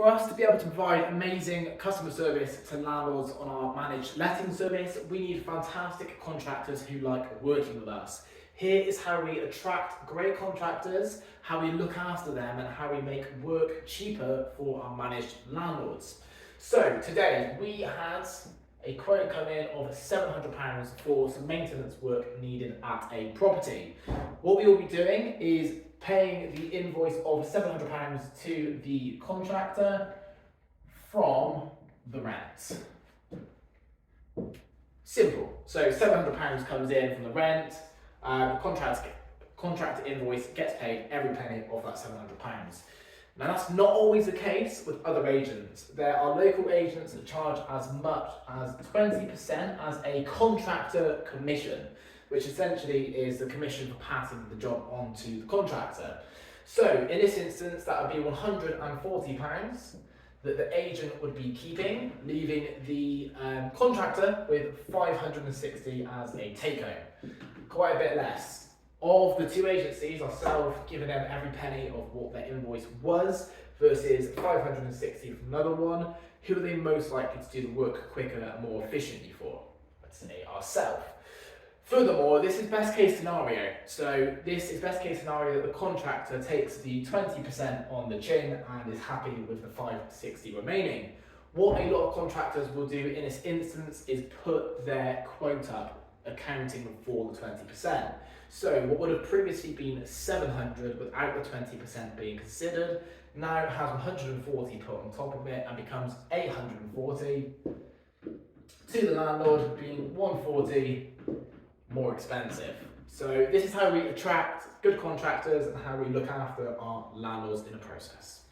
For us to be able to provide amazing customer service to landlords on our managed letting service, we need fantastic contractors who like working with us. Here is how we attract great contractors, how we look after them, and how we make work cheaper for our managed landlords. So today we had a quote come in of £700 for some maintenance work needed at a property. What we will be doing is paying the invoice of £700 to the contractor from the rent. Simple. So £700 comes in from the rent, the contractor invoice gets paid every penny of that £700. Now that's not always the case with other agents. There are local agents that charge as much as 20% as a contractor commission, which essentially is the commission for passing the job on to the contractor. So in this instance, that would be £140 that the agent would be keeping, leaving the contractor with £560 as a take-home. Quite a bit less. Of the two agencies, ourselves giving them every penny of what their invoice was versus £560 from another one, who are they most likely to do the work quicker and more efficiently for? Let's say ourselves. Furthermore, this is best case scenario. So this is best case scenario that the contractor takes the 20% on the chin and is happy with the £560 remaining. What a lot of contractors will do in this instance is put their quote up, accounting for the 20%. So what would have previously been £700 without the 20% being considered now has £140 put on top of it and becomes £840 to the landlord, being £140 more expensive. So this is how we attract good contractors and how we look after our landlords in the process.